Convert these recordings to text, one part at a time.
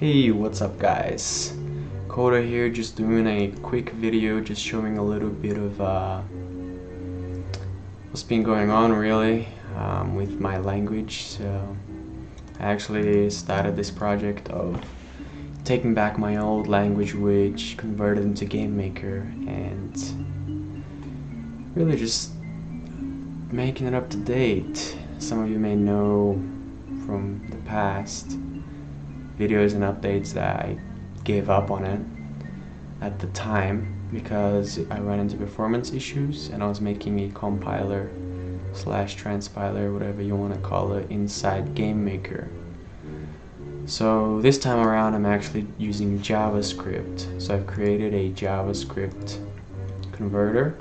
Hey, what's up guys? Coda here, just doing a quick video, just showing a little bit of what's been going on really with my language. So I actually started this project of taking back my old language, which converted into GameMaker, and really just making it up to date. Some of you may know from the past videos and updates that I gave up on it at the time because I ran into performance issues and I was making a compiler slash transpiler, whatever you want to call it, inside GameMaker. So this time around I'm actually using JavaScript. So I've created a JavaScript converter.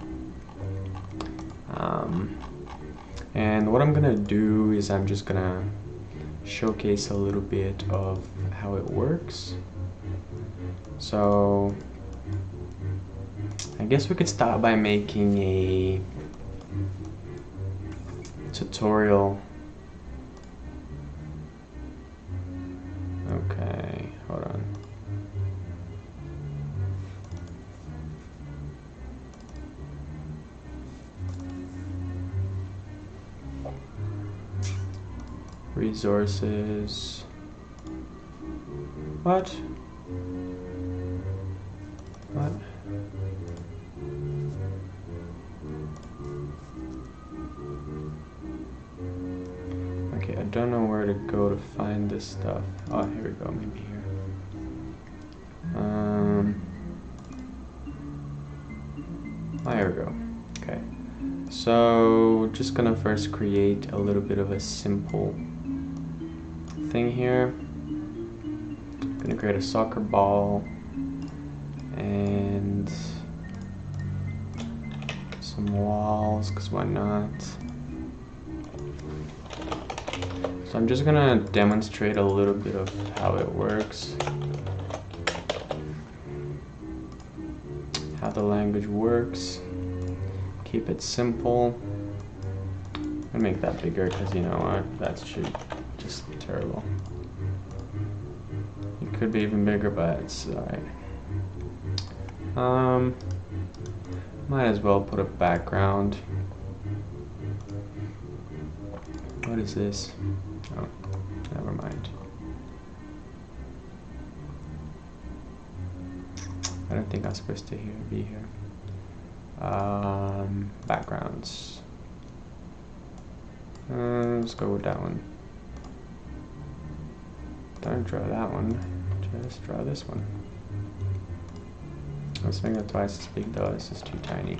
And what I'm gonna do is I'm just gonna showcase a little bit of how it works. So I guess we could start by making a tutorial. Okay, hold on. Resources. What? What? Okay, I don't know where to go to find this stuff. Oh, here we go, maybe here. Oh, here we go. Okay. So, just gonna first create a little bit of a simple thing here. Gonna create a soccer ball and some walls, because why not? So I'm just gonna demonstrate a little bit of how it works, how the language works. Keep it simple. I'm gonna make that bigger because you know what, that's just terrible. It could be even bigger, but it's alright. Might as well put a background. What is this? Oh, never mind. I don't think I'm supposed to be here. Backgrounds. Let's go with that one. Don't draw that one. Just draw this one. Let's make it twice as big though. This is too tiny.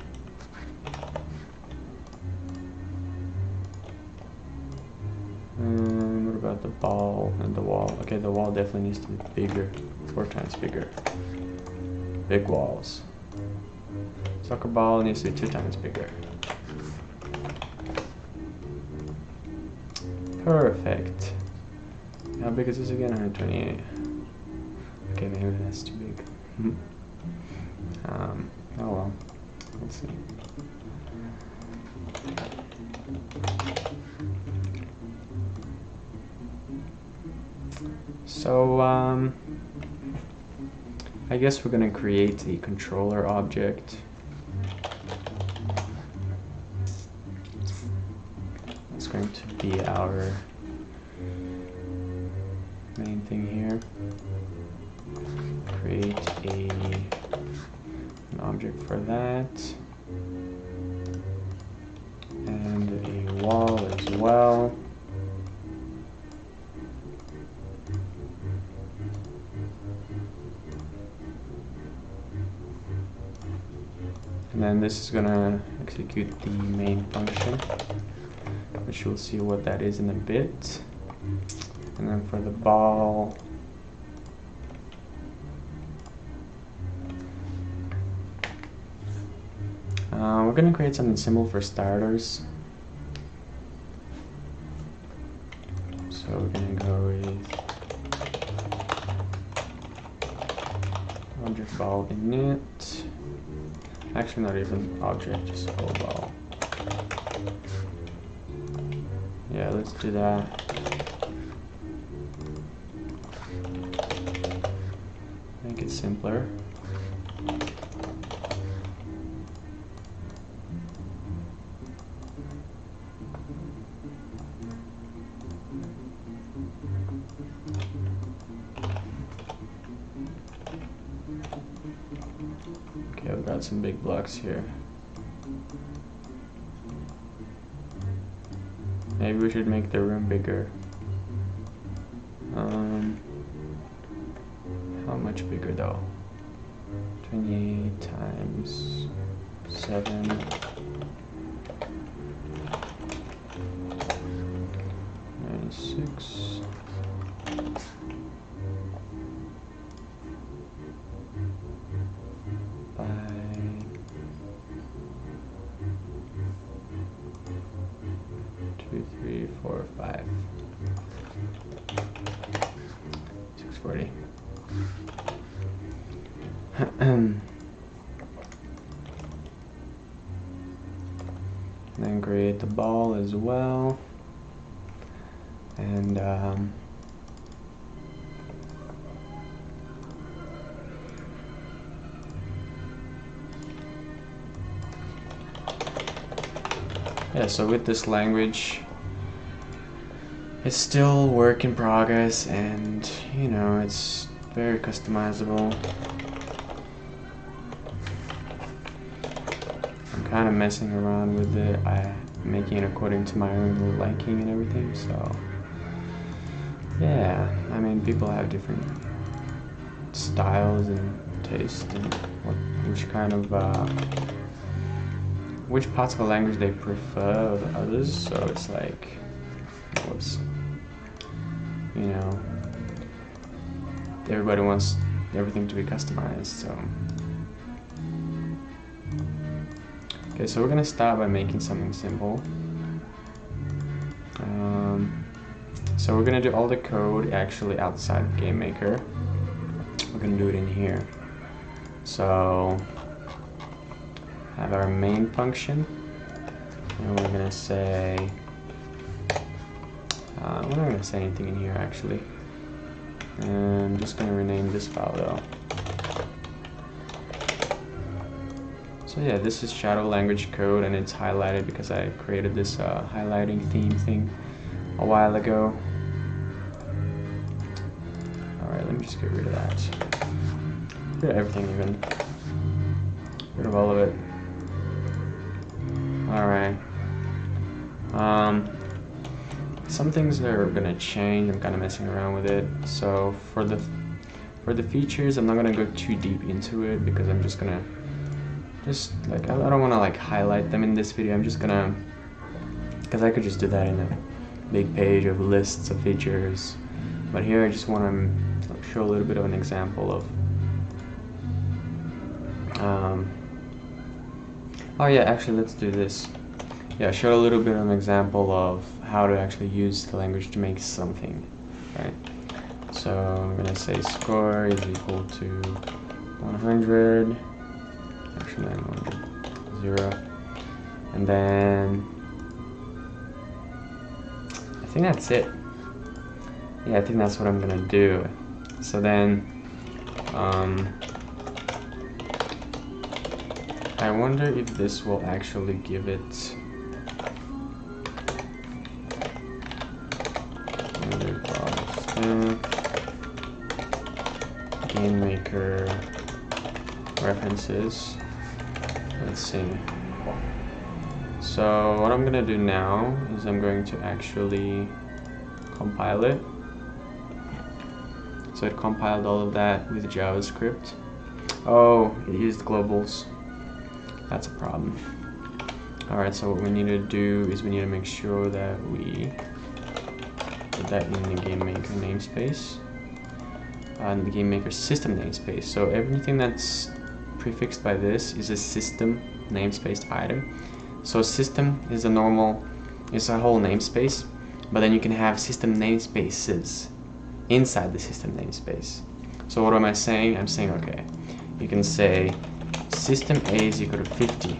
What about the ball and the wall? Okay, the wall definitely needs to be bigger. 4 times bigger. Big walls. Soccer ball needs to be 2 times bigger. Perfect. How big is this again? 128. Okay, maybe that's too big. Oh well. Let's see. So, I guess we're gonna create a controller object. It's going to be our main thing here. Create an object for that. And a wall as well. And then this is gonna execute the main function, which we'll see what that is in a bit. And then for the ball, we're gonna create something simple for starters. So we're gonna go with object ball init. Actually, not even object, just whole ball. Yeah, let's do that. make it simpler. Okay, I've got some big blocks here. Maybe we should make the room bigger. How much bigger though? 28 times 7. 96. By 2, 3, 4, 5. 640. Then create the ball as well, and yeah, so with this language, it's still work in progress, and you know, it's very customizable. I'm kind of messing around with it, making it according to my own liking and everything, so yeah, I mean, people have different styles and taste and which kind of which parts of the language they prefer over others, so it's like, whoops, you know, everybody wants everything to be customized, so. Okay, so we're gonna start by making something simple. So we're gonna do all the code actually outside of GameMaker. We're gonna do it in here. So have our main function, and we're gonna say, we're not gonna say anything in here actually. And I'm just gonna rename this file though. So yeah, this is Shadow language code, and it's highlighted because I created this highlighting theme thing a while ago. Alright, let me just get rid of that. Get rid of everything even. Get rid of all of it. Alright. Some things are gonna change. I'm kind of messing around with it. So for the features, I'm not gonna go too deep into it because I'm just gonna like, I don't want to like highlight them in this video. I'm just gonna, because I could just do that in a big page of lists of features, but here I just want to show a little bit of an example of oh yeah, actually let's do this. Yeah, show a little bit of an example of how to actually use the language to make something, right? So I'm gonna say score is equal to 100. Actually, I'm on 0, and then I think that's it. Yeah, I think that's what I'm gonna do. So then, I wonder if this will actually give it GameMaker references. Let's see. So what I'm gonna do now is I'm going to actually compile it. So it compiled all of that with JavaScript. Oh, it used globals. That's a problem. Alright, so what we need to do is we need to make sure that we put that in the GameMaker namespace and the GameMaker system namespace. So everything that's prefixed by this is a system namespace item. So system is a whole namespace, but then you can have system namespaces inside the system namespace. So what am I saying? I'm saying, okay, you can say system A is equal to 50,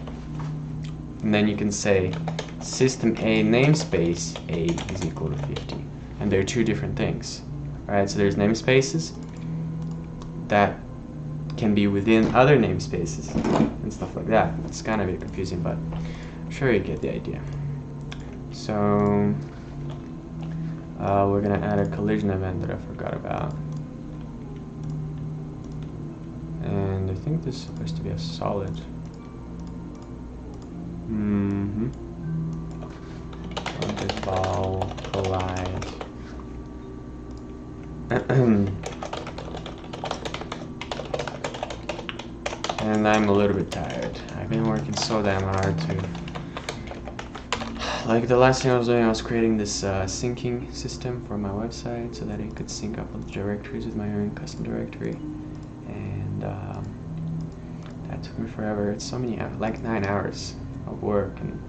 and then you can say system A namespace A is equal to 50, and they're two different things, right? So there's namespaces that can be within other namespaces and stuff like that. It's kind of a bit confusing, but I'm sure you get the idea. So we're gonna add a collision event that I forgot about. And I think this is supposed to be a solid. This ball collide. And I'm a little bit tired. I've been working so damn hard to... Like the last thing I was doing, I was creating this syncing system for my website so that it could sync up with the directories with my own custom directory. And that took me forever. It's so many hours, like 9 hours of work, and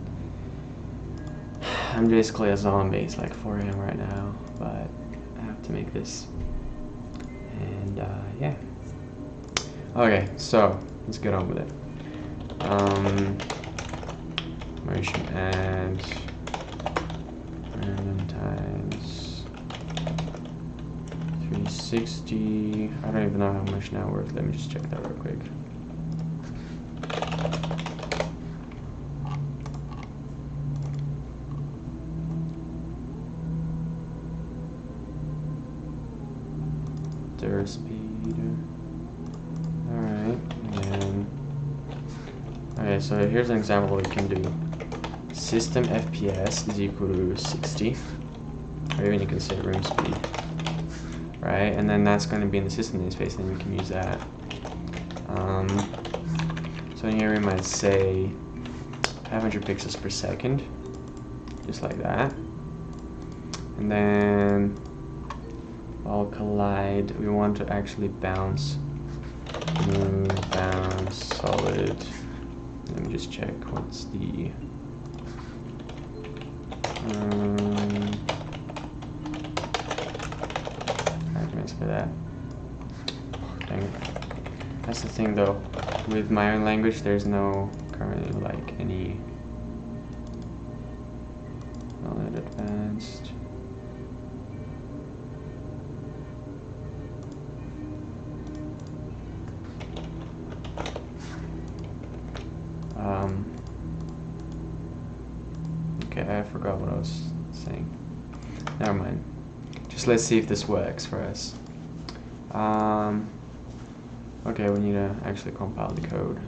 I'm basically a zombie. It's like 4 AM right now, but I have to make this. And yeah. Okay, so let's get on with it. Motion add random times 360. I don't even know how much now worth. Let me just check that real quick. Their speed. Alright, and okay, so here's an example we can do. System FPS is equal to 60, or even you can say room speed, right? And then that's going to be in the system namespace, and you can use that. So here we might say 500 pixels per second, just like that. And then ball collide, we want to actually bounce, move, bounce, solid. Let me just check what's the arguments for that. Dang it. That's the thing though, with my own language there's no currently like any solid advanced. Okay, I forgot what I was saying. Never mind. Just let's see if this works for us. Okay, we need to actually compile the code.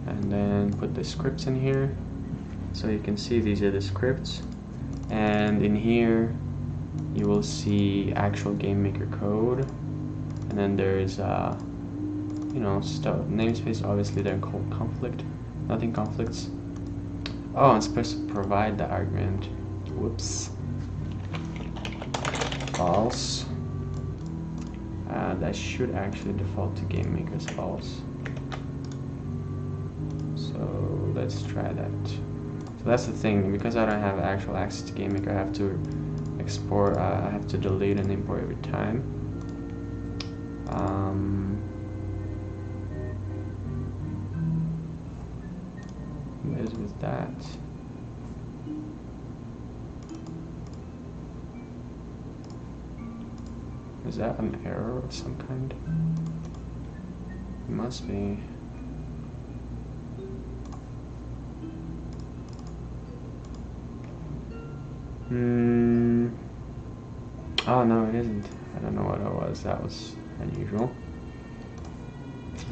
And then put the scripts in here. So you can see these are the scripts. And in here, you will see actual GameMaker code. And then there's, you know, stuff. Namespace, obviously they're called conflict. Nothing conflicts. Oh, I'm supposed to provide the argument. Whoops. False. That should actually default to GameMaker as false. So let's try that. So that's the thing, because I don't have actual access to GameMaker, I have to export, I have to delete and import every time. What is with that? Is that an error of some kind? It must be. Oh no, it isn't. I don't know what it was. That was unusual.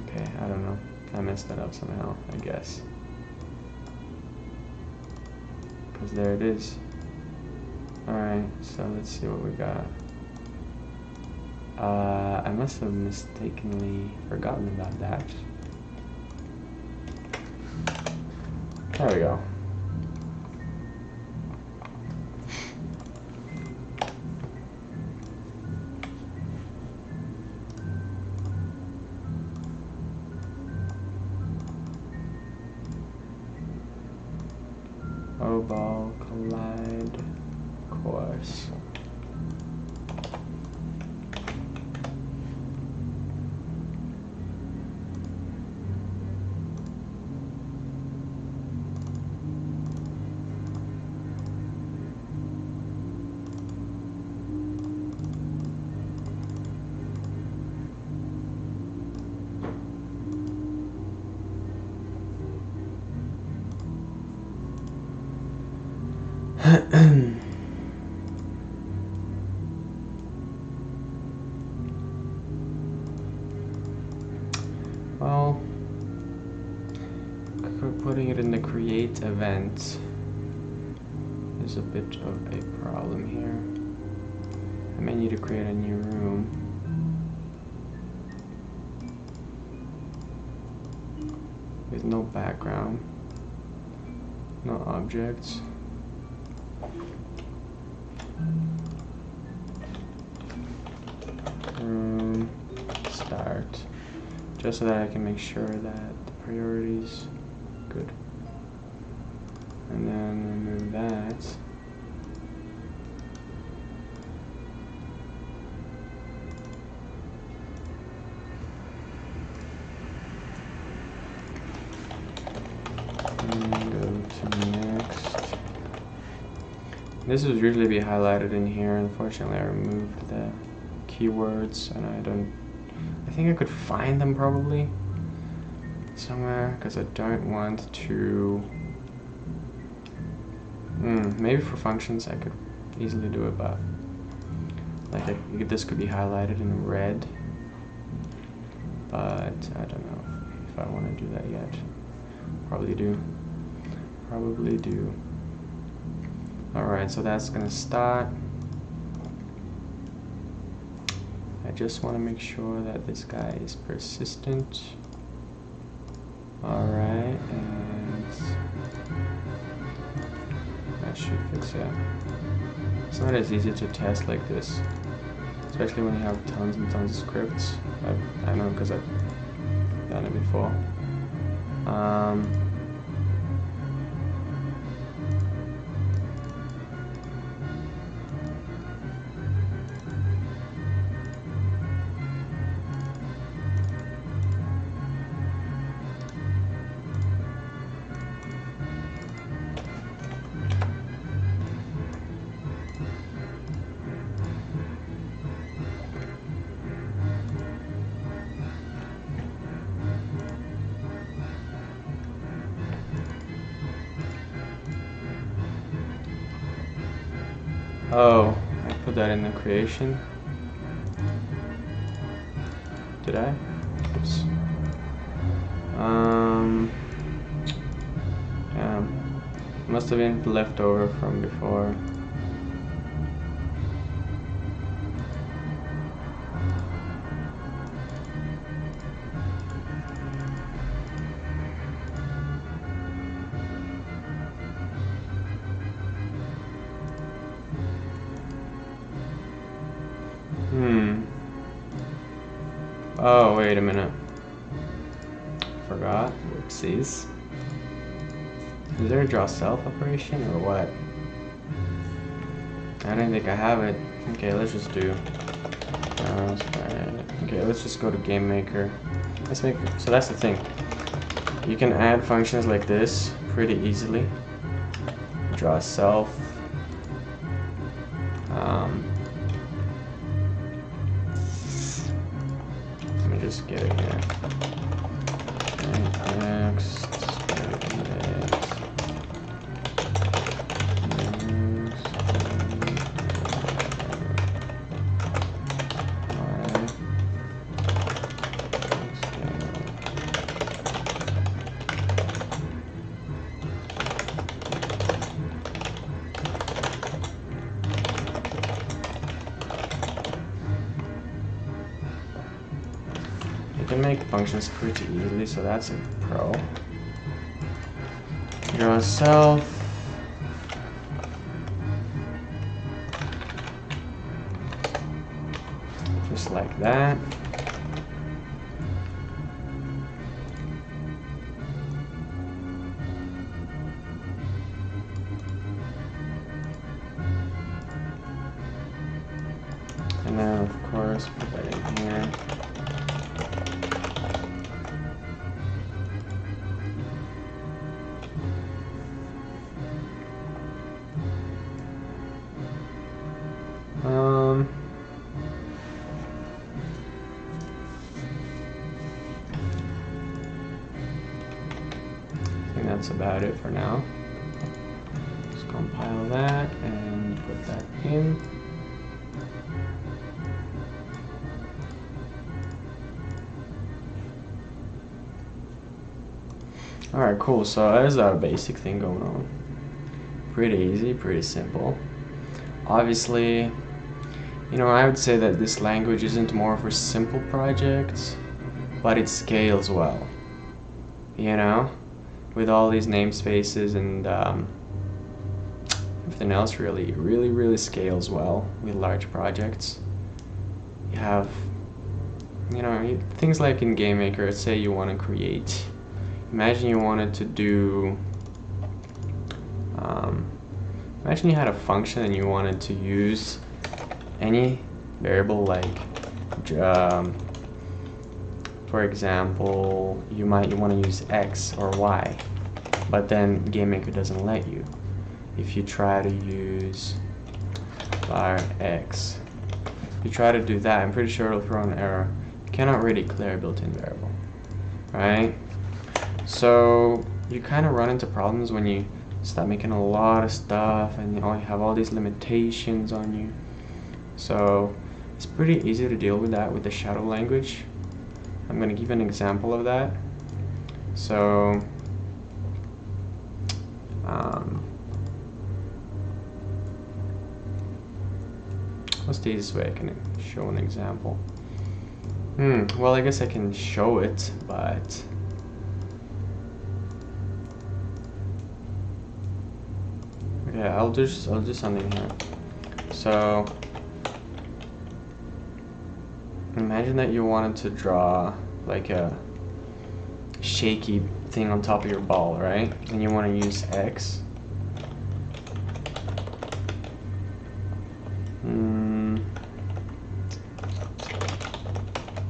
Okay, I don't know. I messed that up somehow, I guess. Because there it is. Alright, so let's see what we got. I must have mistakenly forgotten about that. There we go. Ball collide course. Well, putting it in the create event is a bit of a problem here. I may need to create a new room. With no background, no objects. Room start. Just so that I can make sure that the priorities good. And then remove that. And go to next. This would usually be highlighted in here. Unfortunately, I removed the keywords, and I think I could find them probably somewhere, because I don't want to. Maybe for functions I could easily do it, but like this could be highlighted in red, but I don't know if I want to do that yet. Probably do. Alright, so that's gonna start. I just want to make sure that this guy is persistent. Alright, and that should fix it. It's not as easy to test like this, especially when you have tons and tons of scripts. I know because I've done it before. Oh, I put that in the creation. Did I? Oops. Yeah. Must have been leftover from before. Oh, wait a minute. Forgot. Whoopsies. Is there a draw self operation or what? I don't think I have it. Okay, let's just do. Okay, let's just go to Game Maker. Let's make. So that's the thing. You can add functions like this pretty easily. Draw self. Let me just get it here. Next. You can make functions pretty easily, so that's a pro. Draw self. Just like that. And then of course put that in here. I think that's about it for now. Let's compile. compile that and put that in. Alright, cool. So there's a basic thing going on. Pretty easy, pretty simple. Obviously, you know, I would say that this language isn't more for simple projects, but it scales well. You know, with all these namespaces and everything else, really scales well with large projects. You have, you know, things like in GameMaker. Let's say you want to create. Imagine you wanted to do. Imagine you had a function and you wanted to use any variable, like, for example, you want to use X or Y, but then GameMaker doesn't let you. If you try to use var X, you try to do that, I'm pretty sure it'll throw an error. You cannot really declare a built-in variable, right? So you kind of run into problems when you start making a lot of stuff and you only have all these limitations on you. So it's pretty easy to deal with that with the shadow language. I'm going to give an example of that. So what's the easiest way I can show an example? Well, I guess I can show it, but okay, I'll do something here. So imagine that you wanted to draw like a shaky thing on top of your ball, right? And you want to use X.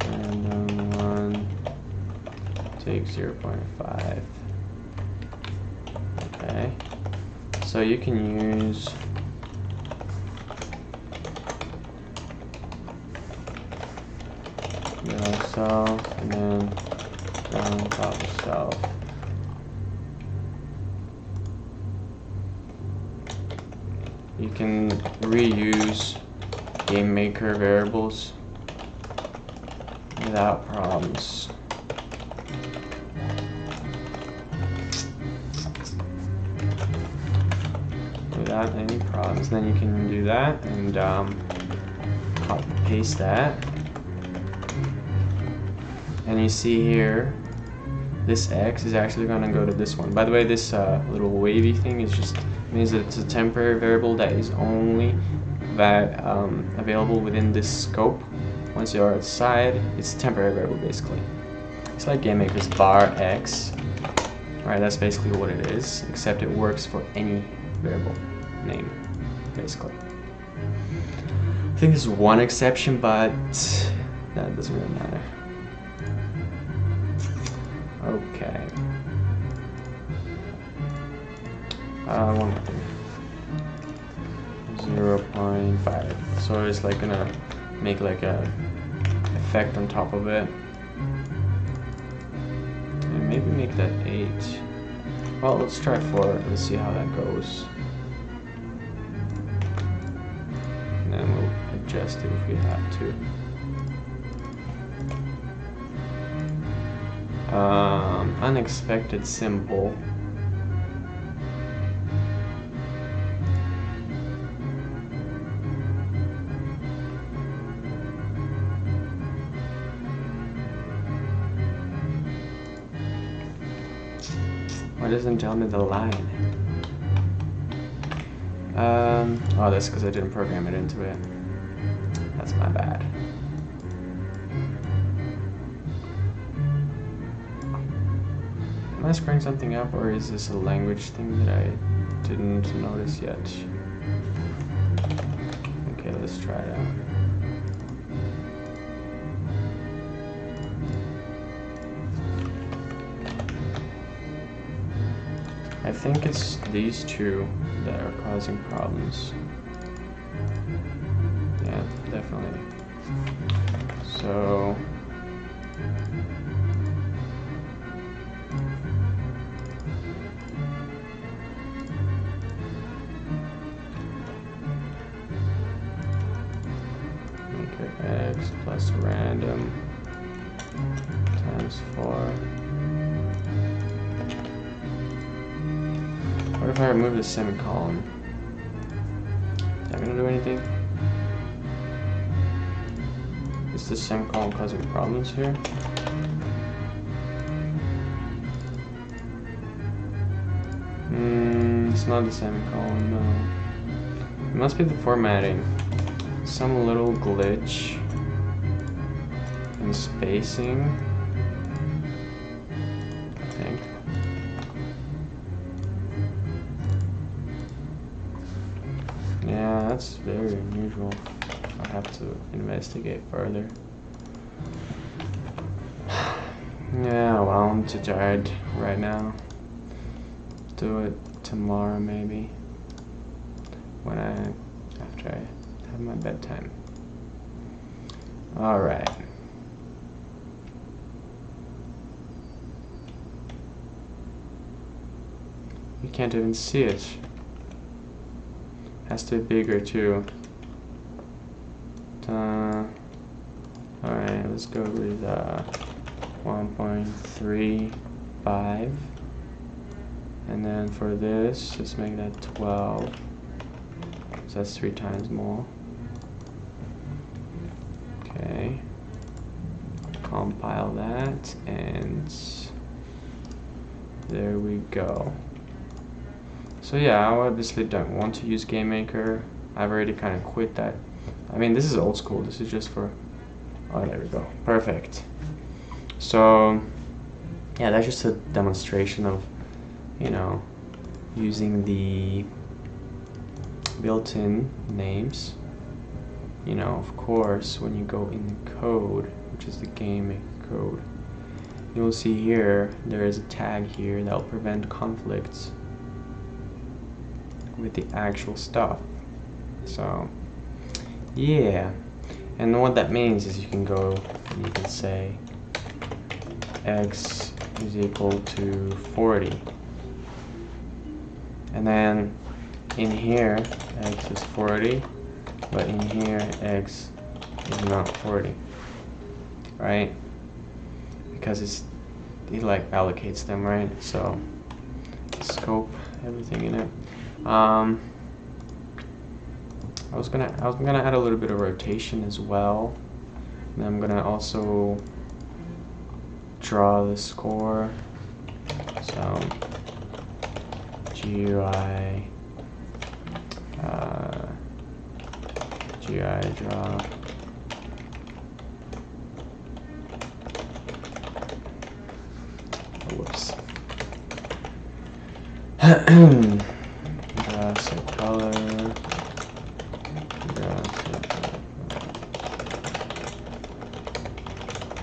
Random one, take 0.5. Okay. So you can use self and then on top of self. You can reuse GameMaker variables without problems. Without any problems. Then you can do that and copy paste that. And you see here, this X is actually going to go to this one. By the way, this little wavy thing is just means that it's a temporary variable that is only available within this scope. Once you're outside, it's a temporary variable basically. It's like GameMaker's var X. Alright, that's basically what it is, except it works for any variable name, basically. I think there's one exception, but that doesn't really matter. Okay. One more thing. 0.5. So it's like gonna make like a effect on top of it. And maybe make that 8. Well, let's try 4. Let's see how that goes. And then we'll adjust it if we have to. Unexpected symbol. Why doesn't tell me the line? Oh, that's because I didn't program it into it. That's my bad. Am I screwing something up, or is this a language thing that I didn't notice yet? Okay, let's try it out. I think it's these two that are causing problems. Yeah, definitely. So plus random times 4. What if I remove the semicolon? Is that gonna do anything? Is the semicolon causing problems here? It's not the semicolon, no. It must be the formatting. Some little glitch in spacing, I think. Yeah, that's very unusual. I'll have to investigate further. Yeah, well, I'm too tired right now. Do it tomorrow maybe, after I have my bedtime. All right. You can't even see it. Has to be bigger too. All right, let's go with 1.35. And then for this, let's make that 12. So that's 3 times more. Okay. Compile that, and there we go. So yeah, I obviously don't want to use GameMaker. I've already kind of quit that. I mean, this is old school. This is just for... Oh, there we go. Perfect. So yeah, that's just a demonstration of, you know, using the built-in names. You know, of course, when you go in the code, which is the GameMaker code, you will see here there is a tag here that will prevent conflicts with the actual stuff. So yeah, and what that means is you can go and you can say x is equal to 40, and then in here x is 40, but in here x is not 40, right? Because it like allocates them, right? So scope everything in it. I was gonna add a little bit of rotation as well, and I'm gonna also draw the score. So GUI draw. Oh, whoops. Draw set color.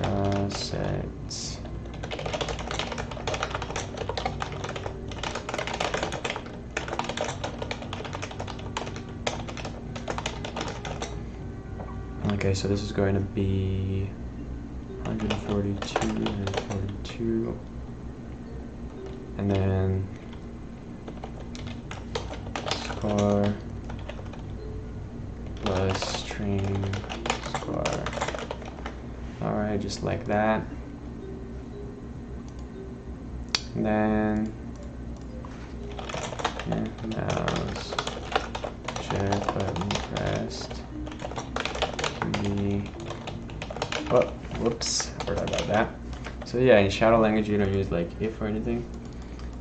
Draw set. Okay, so this is going to be 142 and 42, and then score plus string score. Alright, just like that. And then mouse, shift button pressed. Oh, whoops, I forgot about that. So yeah, in Shadow language you don't use like if or anything,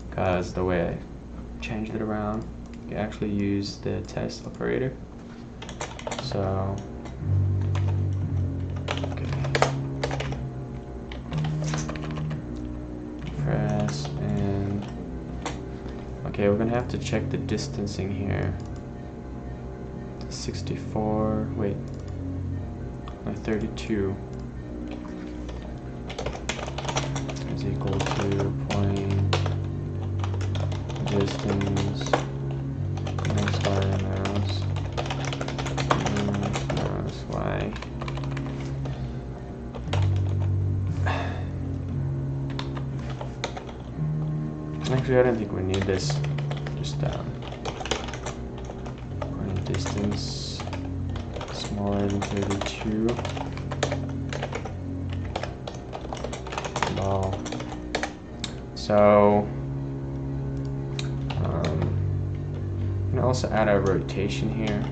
because the way I changed it around, you actually use the test operator. So okay, press and okay, we're gonna have to check the distancing here. 64, wait, no, 32 is equal to point distance mouse y mouse y. Actually, I don't think we need this. Just point distance smaller than 32. well. So you can also add a rotation here.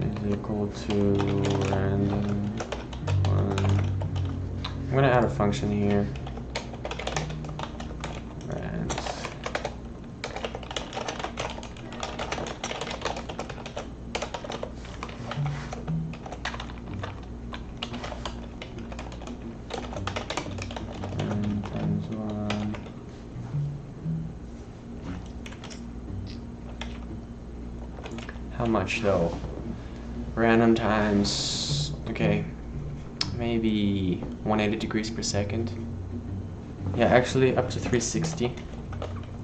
Is equal to random one. I'm gonna add a function here. How much though? Random times, okay, maybe 180 degrees per second. Yeah, actually up to 360.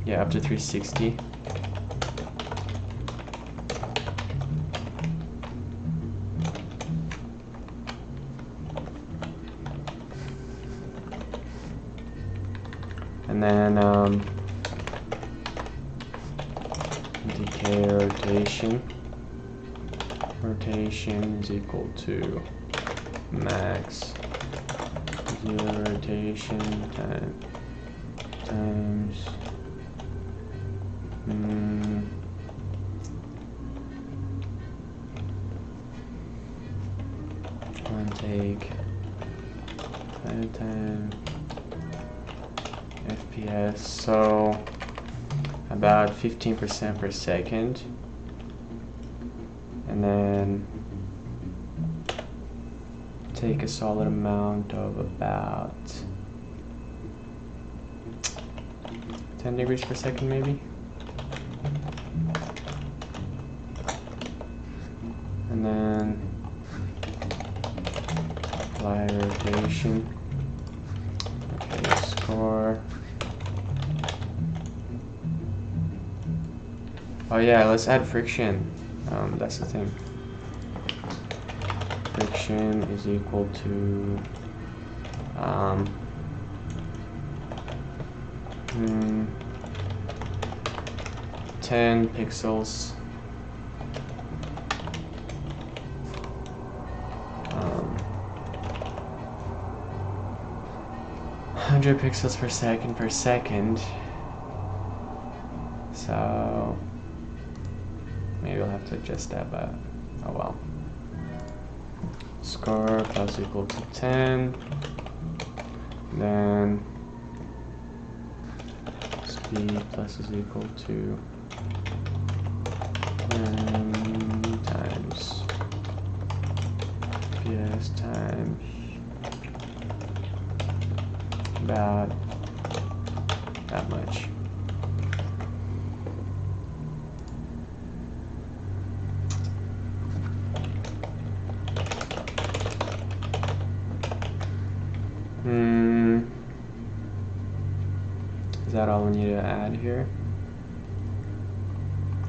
Yeah, up to 360. And then decay rotation. Rotation is equal to max 0 rotation times one take time FPS, so about 15% per second. And then take a solid amount of about 10 degrees per second maybe. And then apply rotation. Okay, score. Oh yeah, let's add friction. That's the thing. Friction is equal to 10 pixels 100 pixels per second. So maybe I'll have to adjust that, but oh well. Score plus equal to 10. Then speed plus is equal to 10 times FPS times about that much. Is that all we need to add here?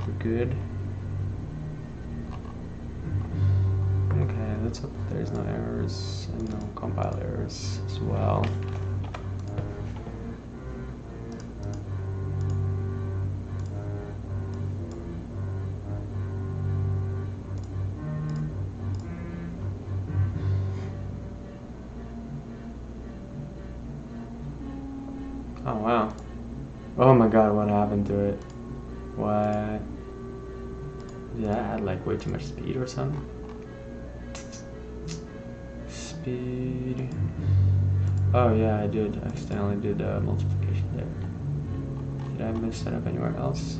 We're good. Okay, let's hope there's no errors and no compile errors as well. Oh wow. Oh my god, what happened to it? What? Did I add like way too much speed or something? Speed. Oh yeah, I did. I accidentally did multiplication there. Did I mess that up anywhere else?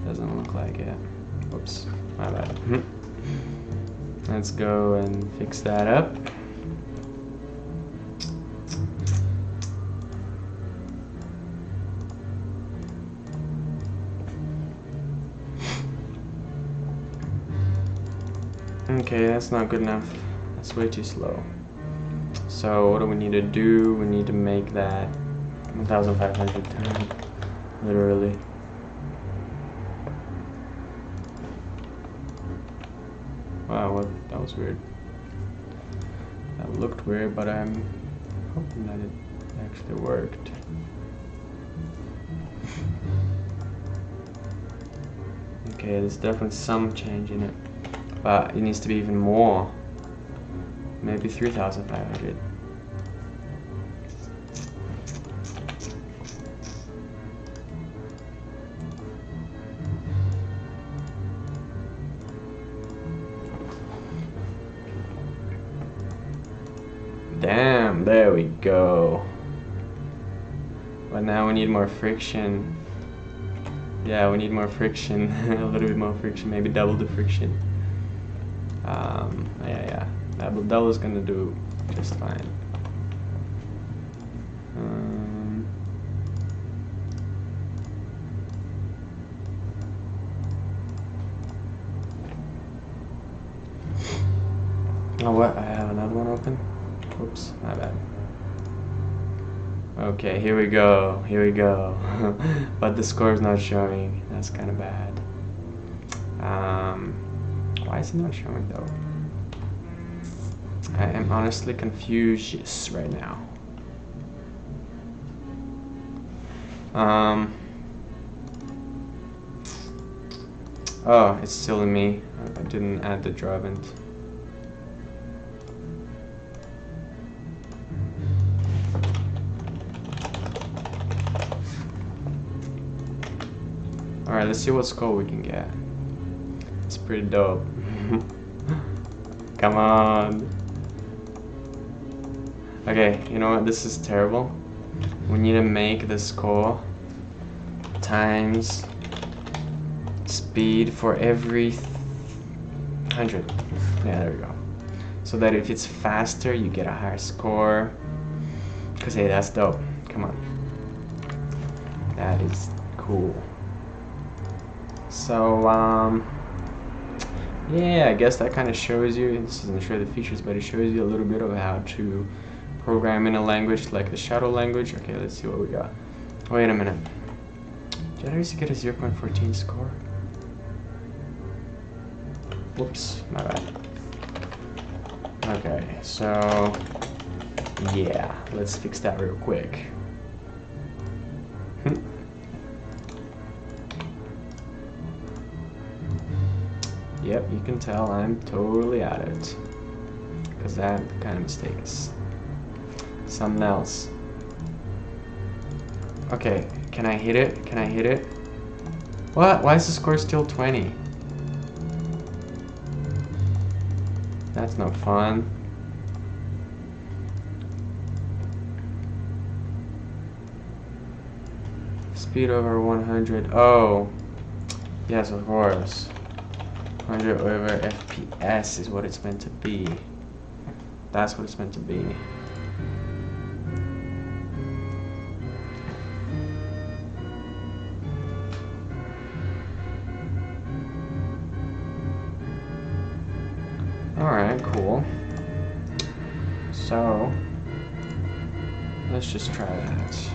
Doesn't look like it. Whoops, my bad. Let's go and fix that up. Okay, that's not good enough. That's way too slow. So what do we need to do? We need to make that 1,500 times, literally. Wow, that was weird. That looked weird, but I'm hoping that it actually worked. Okay, there's definitely some change in it, but it needs to be even more. maybe 3,500. Damn, there we go. But now we need more friction. Yeah, we need more friction. A little bit more friction, maybe double the friction. Yeah. Double is gonna do just fine. Oh, what? I have another one open? Oops, my bad. Okay, here we go. But the score is not showing. That's kind of bad. Why is it not showing though? I am honestly confused right now. Oh, it's still in me. I didn't add the draw event. Alright, let's see what score we can get. It's pretty dope. Come on. Okay, you know what? This is terrible. We need to make the score times speed for every 100. Yeah, there we go. So that if it's faster, you get a higher score. Cause hey, that's dope. Come on. That is cool. So, yeah, I guess that kind of shows you, this doesn't show the features, but it shows you a little bit of how to program in a language like the Shadow language. Okay, let's see what we got. Wait a minute. Did I used to get a 0.14 score? Whoops, my bad. Okay, so, yeah, let's fix that real quick. Yep, you can tell I'm totally at it. Because that kind of mistake is something else. Okay, can I hit it? Can I hit it? What? Why is the score still 20? That's no fun. Speed over 100. Oh. Yes, of course. 100 over FPS is what it's meant to be. That's what it's meant to be. Alright, cool. So, let's just try that.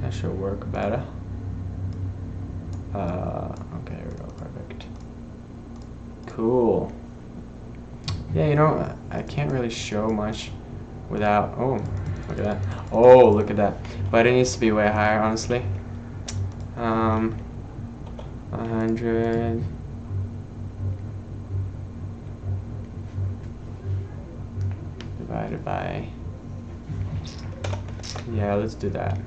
That should work better. Okay, here we go, perfect. Cool. Yeah, you know, I can't really show much without, oh, look at that. Oh, look at that. But it needs to be way higher, honestly. 100. Divided by, yeah, let's do that.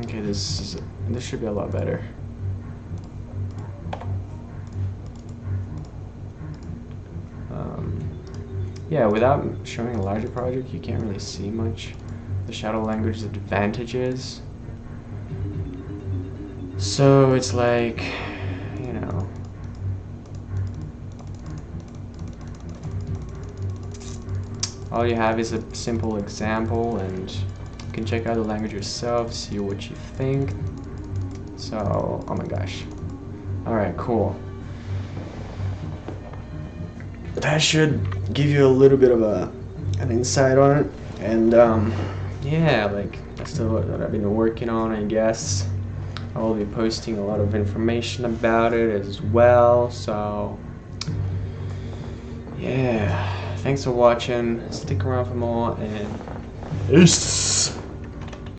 Okay, this should be a lot better. Yeah, without showing a larger project, you can't really see much. The Shadow language's advantages. So it's like, you know. All you have is a simple example, and you can check out the language yourself, see what you think. So, oh my gosh. Alright, cool. That should give you a little bit of an insight on it. And yeah, like that's what I've been working on, I guess. I will be posting a lot of information about it as well. So yeah, thanks for watching. Stick around for more, and peace.